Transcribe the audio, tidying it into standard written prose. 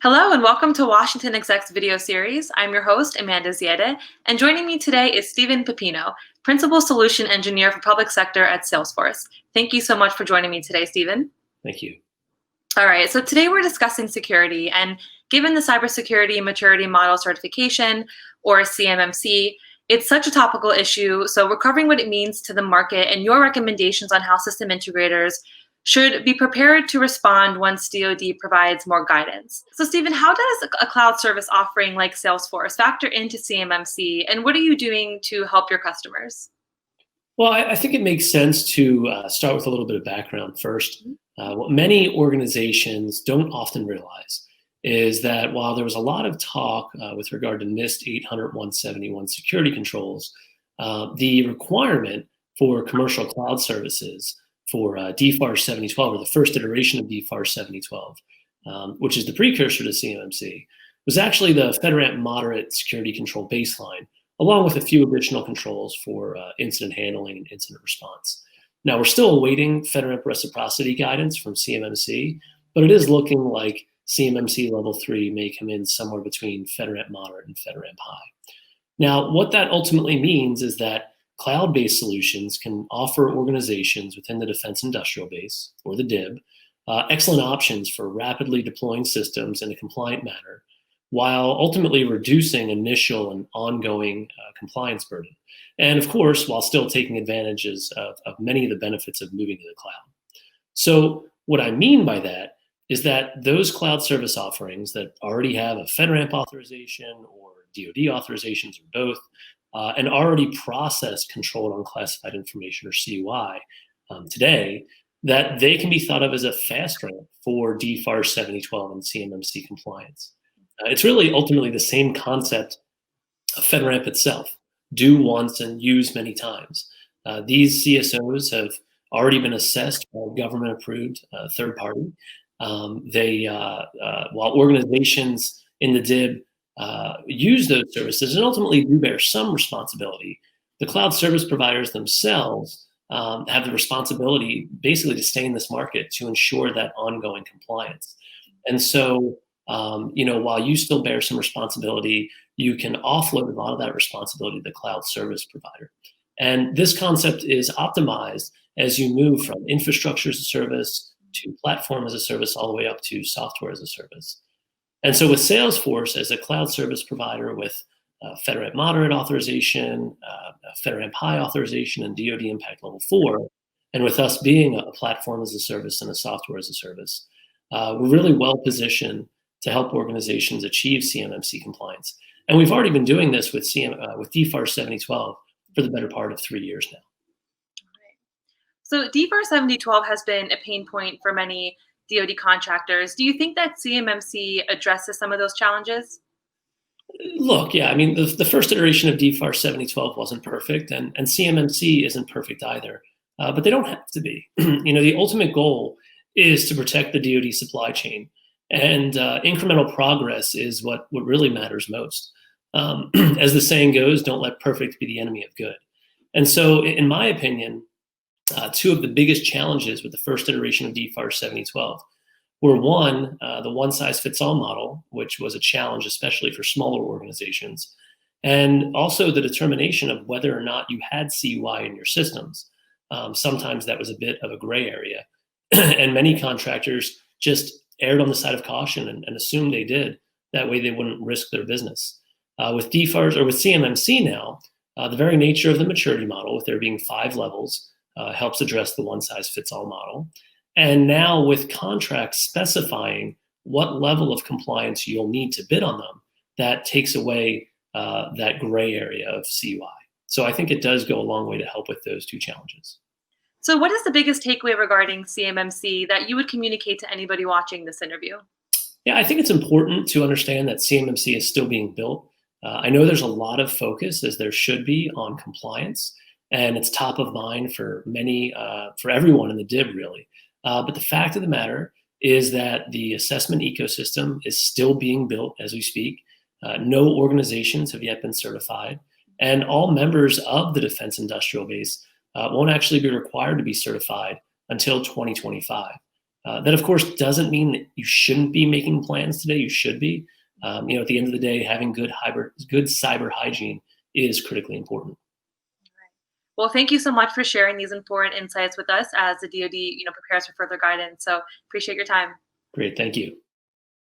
Hello and welcome to WashingtonExec's video series. I'm your host, Amanda Ziadeh, and joining me today is Stephen Pipino, Principal Solution Engineer for Public Sector at Salesforce. Thank you so much for joining me today, Stephen. Thank you. All right, so today we're discussing security, and given the Cybersecurity Maturity Model Certification, or CMMC, it's such a topical issue, so we're covering what it means to the market and your recommendations on how system integrators should be prepared to respond once DOD provides more guidance. So Stephen, how does a cloud service offering like Salesforce factor into CMMC, and what are you doing to help your customers? Well, I think it makes sense to start with a little bit of background first. What many organizations don't often realize is that while there was a lot of talk with regard to NIST 800-171 security controls, the requirement for commercial cloud services for DFARS 7012, or the first iteration of DFARS 7012, which is the precursor to CMMC, was actually the FedRAMP moderate security control baseline, along with a few additional controls for incident handling and incident response. Now, we're still awaiting FedRAMP reciprocity guidance from CMMC, but it is looking like CMMC level 3 may come in somewhere between FedRAMP moderate and FedRAMP high. Now, what that ultimately means is that cloud-based solutions can offer organizations within the defense industrial base, or the DIB, excellent options for rapidly deploying systems in a compliant manner, while ultimately reducing initial and ongoing compliance burden. And of course, while still taking advantages of many of the benefits of moving to the cloud. So what I mean by that is that those cloud service offerings that already have a FedRAMP authorization or DOD authorizations or both, and already processed controlled unclassified information, or CUI, today, that they can be thought of as a fast ramp for DFARS 7012 and CMMC compliance. It's really ultimately the same concept of FedRAMP itself: do once and use many times. These CSOs have already been assessed by a government-approved third party. While organizations in the DIB use those services and ultimately do bear some responsibility, the cloud service providers themselves have the responsibility basically to stay in this market to ensure that ongoing compliance. And so, while you still bear some responsibility, you can offload a lot of that responsibility to the cloud service provider. And this concept is optimized as you move from infrastructure as a service to platform as a service, all the way up to software as a service. And so with Salesforce as a cloud service provider with FedRAMP moderate authorization, FedRAMP high authorization, and DoD impact level 4, and with us being a platform as a service and a software as a service, we're really well positioned to help organizations achieve CMMC compliance. And we've already been doing this with DFARS 7012 for the better part of 3 years now. So DFARS 7012 has been a pain point for many DoD contractors. Do you think that CMMC addresses some of those challenges? Look, yeah, I mean, the first iteration of DFARS 7012 wasn't perfect, and CMMC isn't perfect either, but they don't have to be. The ultimate goal is to protect the DoD supply chain, and incremental progress is what really matters most. As the saying goes, don't let perfect be the enemy of good. And so, in my opinion, two of the biggest challenges with the first iteration of DFARS 7012 were, one, the one-size-fits-all model, which was a challenge especially for smaller organizations, and also the determination of whether or not you had CUI in your systems. Sometimes that was a bit of a gray area, and many contractors just erred on the side of caution and assumed they did. That way they wouldn't risk their business. With DFARS, or with CMMC now, the very nature of the maturity model, with there being 5 levels, helps address the one-size-fits-all model. And now with contracts specifying what level of compliance you'll need to bid on them, that takes away that gray area of CUI. So I think it does go a long way to help with those two challenges. So what is the biggest takeaway regarding CMMC that you would communicate to anybody watching this interview? Yeah, I think it's important to understand that CMMC is still being built. I know there's a lot of focus, as there should be, on compliance, and it's top of mind for for everyone in the DIB, really. But the fact of the matter is that the assessment ecosystem is still being built as we speak. No organizations have yet been certified, and all members of the defense industrial base won't actually be required to be certified until 2025. That, of course, doesn't mean that you shouldn't be making plans today. You should be. At the end of the day, having good cyber hygiene is critically important. Well, thank you so much for sharing these important insights with us as the DoD, prepares for further guidance. So appreciate your time. Great, thank you.